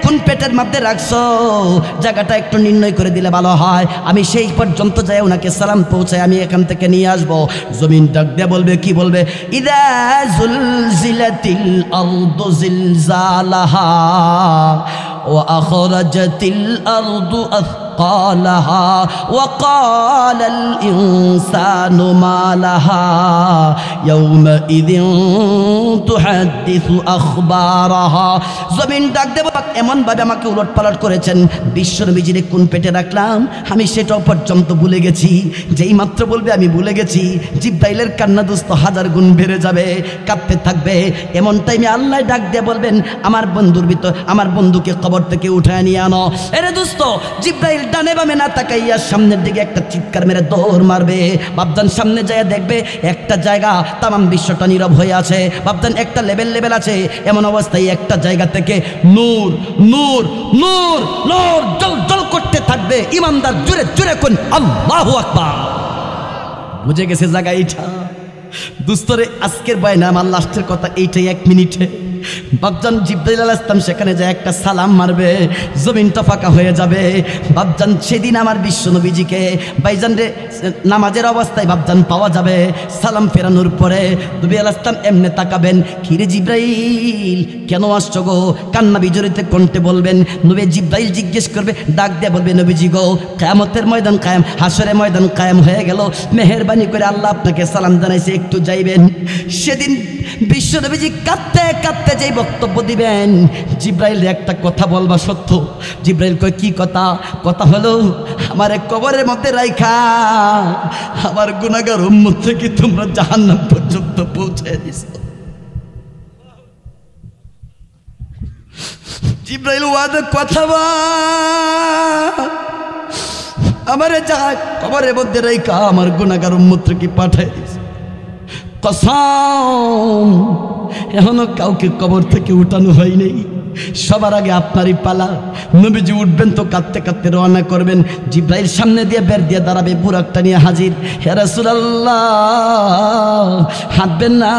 কোন পেটের মধ্যে রাখছো, জায়গাটা একটু নির্ণয় করে দিলে ভালো হয়, আমি সেই পর্যন্ত যাই ওনাকে সালাম পৌঁছাই আমি এখান থেকে নিয়ে আসবো। জমিন ডাক দিয়ে বলবে, কি বলবে? ইদা জুলজিলাতিল আরদু জিলজালাহা ওয়া আখরাজাতিল আরদু قالها وقال الإنسان ما لها يومئذ تحدث أخبارها। জমিন ডাক দেব, এমন ভাবে আমাকে উলট পালট করেছেন, বিশ্বনবীজিরে কোন পেটে রাখলাম আমি সেটাও পর্যন্ত ভুলে গেছি। যেই মাত্র বলবে আমি ভুলে গেছি, জিব্রাইলের কান্না দোস্ত হাজার গুণ বেড়ে যাবে, কাঁপতে থাকবে। এমন টাইমে আল্লাহ ডাক দিয়ে বলবেন, আমার বন্ধুকে কবর থেকে উঠায় নিয়ে আনো। এরে দোস্ত, জিব্রাইল ডানে বামে না তাকাইয়া সামনের দিকে একটা চিৎকার মেরে দৌড় মারবে। বাপজান সামনে যায় দেখবে একটা জায়গা তামাম বিশ্বটা নীরব হয়ে আছে। বাপজান একটা লেভেল আছে, এমন অবস্থায় একটা জায়গা থেকে নূর নূর নূর নূর জল জল করতে থাকবে। ইমানদার জোরে জোরে কোন আল্লাহু আকবার। বুঝে গেছে জায়গা এইটা? দুস্তরে আজকের বয়ানে আমার লাস্টের কথা এইটাই, 1 মিনিটে। বাপজান জিব্রাইল আলাইহিস সালাম সেখানে যায় একটা সালাম মারবে, জমিনটা ফাঁকা হয়ে যাবে। বাপজান সেদিন আমার বিশ্বনবীজিকে ভাইজান রে নামাজের অবস্থায় বাপজান পাওয়া যাবে। সালাম ফেরানোর পরে নবী আলাইহিস সালাম এমনে তাকাবেন, কিরে জিব্রাইল কেন আসছো গো? কান্না বিজড়িত কণ্ঠে বলবেন। নবী জিব্রাইল জিজ্ঞেস করবে, ডাক দিয়ে বলবে, নবীজি গো কিয়ামতের ময়দান কায়েম, হাসরের ময়দান কায়েম হয়ে গেল, মেহেরবানি করে আল্লাহ আপনাকে সালাম জানাইছে, একটু যাইবেন। সেদিন বিশ্বনবীজি কাঁদতে কাঁদতে যেই বক্তব্য দিবেন, জিব্রাইল একটা কথা বলবা সত্য। জিব্রাইল কয়, কি কথা? কথা হলো, আমার কবরের মধ্যে রাইখা আমার গুনাহগার উম্মত থেকে তোমরা জাহান্নাম পর্যন্ত পৌঁছায় দিছো। জিব্রাইল ওয়াদা কথা আমারে যা কবরের মধ্যে রাইখা আমার গুনাহগার উম্মত থেকে পাঠায় দিছে। কসম, এখনো কাউকে কবর থেকে উঠানো হয় নাই। সবার আগে আপনারই পালা। নবীজি উঠবেন তো কাঁদতে কাঁদতে রওনা করবেন। জিব্রাইল সামনে দিয়ে বের দিয়ে দাঁড়াবে, বুরাকটা নিয়ে হাজির। হে রাসূলুল্লাহ, হাঁটবেন না,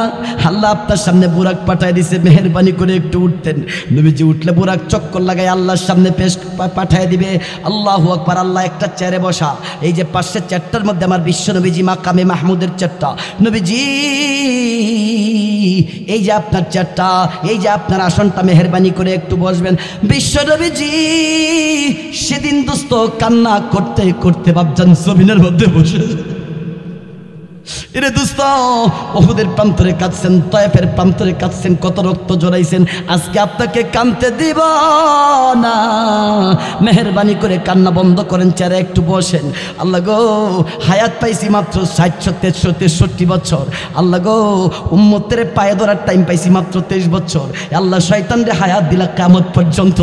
আল্লাহ আপনার সামনে বুরাক পাঠায় দিছে, মেহেরবানি করে একটু উঠতেন। নবীজি উঠলে বুরাক চক্কর লাগায় আল্লাহর সামনে পেশ পাঠায় দিবে। আল্লাহু আকবার। আল্লাহ একটা চেয়ারে বসা, এই যে পাশের চেয়ারটার মধ্যে আমার বিশ্বনবীজি মাকামে মাহমুদের চেয়ারটা। নবীজি এই যে আপনার চেয়ারটা, এই যে আপনার আসনটা, মেহেরবানি করে একটু বসবেন। বিশ্বনবীজি সেদিন দোস্ত কান্না করতে করতে বাপজান জমিনের মধ্যে বসে। এরে দোস্ত, উহুদের প্রান্তরে কাঁদছেন, তয়েফের প্রান্তরে কাঁদছেন, কত রক্ত জড়াইছেন, আজকে আপনাকে কাঁদতে দিব না। মেহেরবানি করে কান্না বন্ধ করেন, চেয়ারে একটু বসেন। আল্লাহ গো, হায়াত পাইছি মাত্র 60-63 বছর। আল্লাহ গো, উম্মতের পায়ে ধরার টাইম পাইছি মাত্র 23 বছর। আল্লাহ শয়তান রে হায়াত দিলা কিয়ামত পর্যন্ত।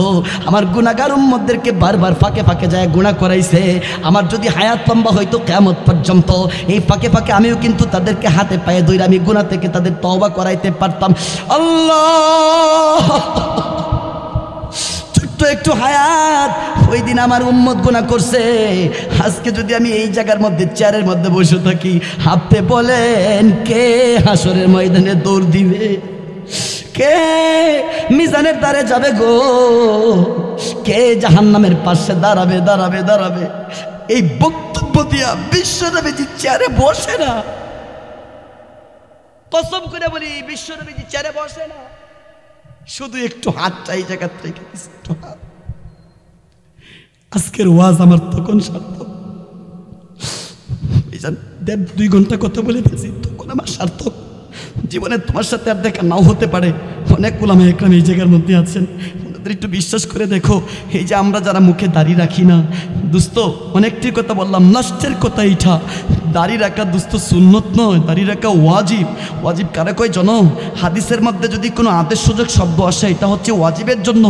আমার গুনাহগার উম্মতদেরকে বারবার ফাঁকে ফাঁকে যায় গুনাহ করাইছে। আমার যদি হায়াত লম্বা হইতো কিয়ামত পর্যন্ত, এই ফাঁকে ফাঁকে আমিও কিন্তু তাদেরকে হাতে পায়ে ধরে আমি গুনাহ থেকে তাদের তওবা করাইতে পারতাম। আল্লাহ, ছোট্ট একটু হায়াত, ওই দিন আমার উম্মত গুনাহ করছে। আজকে যদি আমি এই জায়গার মধ্যে চেয়ারের মধ্যে বসে থাকি, আপনি বলেন কে হাসরের ময়দানে দৌড় দিবে? কে মিজানের দ্বারে যাবে গো? কে জাহান্নামের পাশে দাঁড়াবে দাঁড়াবে দাঁড়াবে? এই বক্তব্য দিয়া বিশ্বনবীজি চেয়ারে বসে না। কসম করে বলি, বিশ্বনবীজি চেয়ারে বসে না, শুধু একটু হাতটা এই জায়গা থেকে। আজকের ওয়াজ আমার তখন সার্থক। 1.5-2 ঘন্টা কথা বলে ফেলছি, তখন আমার সার্থক। জীবনে তোমার সাথে আর দেখা নাও হতে পারে। অনেক উলামা একরাম এই জায়গার মধ্যে আছেন, ওনাদের একটু বিশ্বাস করে দেখো, এই যে আমরা যারা মুখে দাড়ি রাখি না দোস্ত, অনেকটির কথা বললাম, লাস্টের কথা এইটা, দাড়ি রাখা দোস্ত সুন্নত নয়, দাড়ি রাখা ওয়াজিব। ওয়াজিব কারে কয় জানো? হাদিসের মধ্যে যদি কোনো আদেশ সুযোগ শব্দ আসে এটা হচ্ছে ওয়াজিবের জন্য।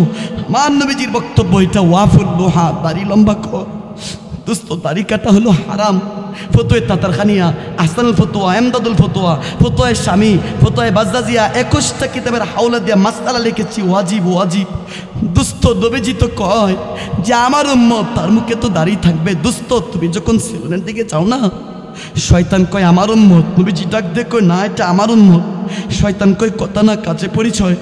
আমার নবীজির বক্তব্য এটা, ওয়াফুল লোহা, দাড়ি লম্বা কর দোস্ত। দাড়ি কাটা হলো হারাম। ফতোয় তাতারখানিয়া, আহসানুল ফতোয়া, এমদাদুল ফতোয়া, ফতোয় স্বামী, ফতোয় বাজদাজিয়া, 21টা কিতাবের হাওলা দিয়া মাসআলা লিখেছি ওয়াজিব ওয়াজিব দোস্ত। নবীজি তো কয় যে আমার উম্মত, তার মুখে তো দাড়ি থাকবে দোস্ত। তুমি যখন সেলুনের দিকে যাও না, শয়তান কয় আমার উম্মত, নবীজি ডাক দিয়ে কয় না এটা আমার উম্মত। শয়তান কয় কথা না কাজে পরিচয়।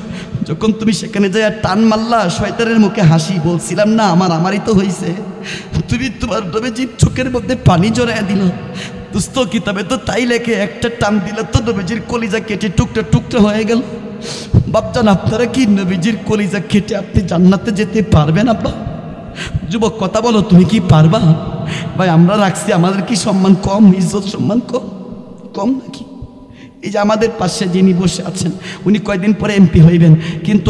যখন তুমি সেখানে যাই আর টান মারলা, শয়তানের মুখে হাসি, বলছিলাম না আমারই তো হয়েছে। তুমি তোমার নবীজির চোখের মধ্যে পানি জড়াইয়া দিল দোস্ত। কিতাবে তো তাই লেখে, একটা টান দিলে তো নবীজির কলিজা কেটে টুকরা টুকরা হয়ে গেল। বাপজান আপনারা কি নবীজির কলিজা কেটে আপনি জান্নাতে যেতে পারবেন? আব্বা যুবক কথা বলো, তুমি কি পারবা? ভাই আমরা রাখছি, আমাদের কি সম্মান কম, ইজ্জত সম্মান কম কম নাকি? এই যে আমাদের পাশে যিনি বসে আছেন, উনি কয়েকদিন পরে এমপি হইবেন, কিন্তু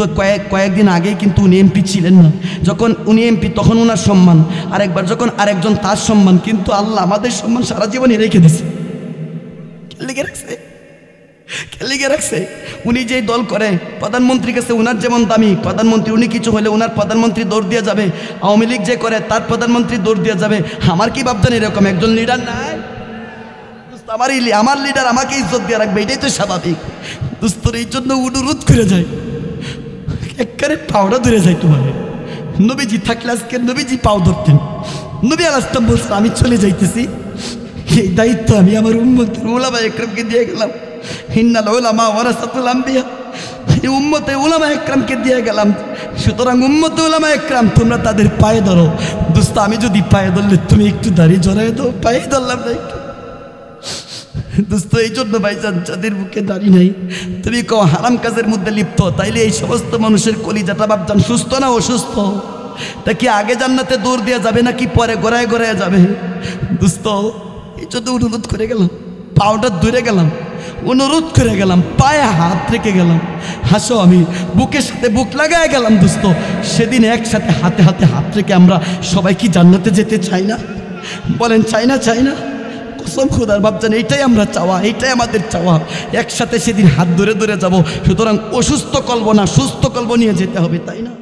কয়েকদিন আগে কিন্তু উনি এমপি ছিলেন না। যখন উনি এমপি তখন ওনার সম্মান, আরেকবার যখন আরেকজন তার সম্মান, কিন্তু আল্লাহ আমাদের সম্মান সারা জীবনই রেখে দিয়েছে। লিখে রাখছে উনি যেই দল করে, প্রধানমন্ত্রীর কাছে ওনার যেমন দামি প্রধানমন্ত্রী, উনি কিছু হলে ওনার প্রধানমন্ত্রী দৌড় দিয়ে যাবে। আওয়ামী লীগ যে করে তার প্রধানমন্ত্রী দৌড় দিয়ে যাবে। আমার কি ভাবতেন এরকম একজন লিডার নাই? আমার লিডার আমাকে ইজ্জত দিয়ে রাখবে, এটাই তো স্বাভাবিক দোস্তর। এই জন্য অনুরোধ করে যায়, একবারে পাওটা ধরে যায় তোমার। নবীজি থাকলে আজকে নবীজি পাও ধরতেন। নবী আলাইহিস সালাম বলছেন আমি চলে যাইতেছি, এই দায়িত্ব আমি আমার উম্মতের উলামা একরামকে দিয়ে গেলাম। ইন্নাল উলামা ওয়ারাসাতুল আম্বিয়া, এই উম্মতে উলামা একরামকে দিয়ে গেলাম। সুতরাং উম্মতে উলামা একরাম তোমরা তাদের পায়ে ধরো। দোস্ত আমি যদি পায়ে ধরলে তুমি একটু দাঁড়িয়ে জড়াই দাও, পায়ে ধরলাম না একটু দোস্ত। এই জন্য ভাইজান যাদের মুখে দাড়ি নাই, তুমি কও হারাম কাজের মধ্যে লিপ্ত, তাইলে এই সমস্ত মানুষের কলিজাটা ভাবজান সুস্থ না অসুস্থ? তা কি আগে জান্নাতে দৌড় দিয়ে যাবে নাকি পরে গোড়ায় গোড়ায় যাবে দোস্ত? এই জন্য অনুরোধ করে গেলাম, পাওটা ধরে গেলাম, অনুরোধ করে গেলাম, পায়ে হাত রেখে গেলাম। হাসো, আমি বুকের সাথে বুক লাগায় গেলাম দোস্ত। সেদিন একসাথে হাতে হাতে হাত রেখে আমরা সবাই কি জান্নাতে যেতে চাই না? বলেন চাই না? চাই না? কসম খোদার বাপজান, এইটাই আমরা চাওয়া, এইটাই আমাদের চাওয়া, একসাথে সেদিন হাত ধরে ধরে যাব। সুতরাং অসুস্থ কলব না, সুস্থ কলব নিয়ে যেতে হবে, তাই না?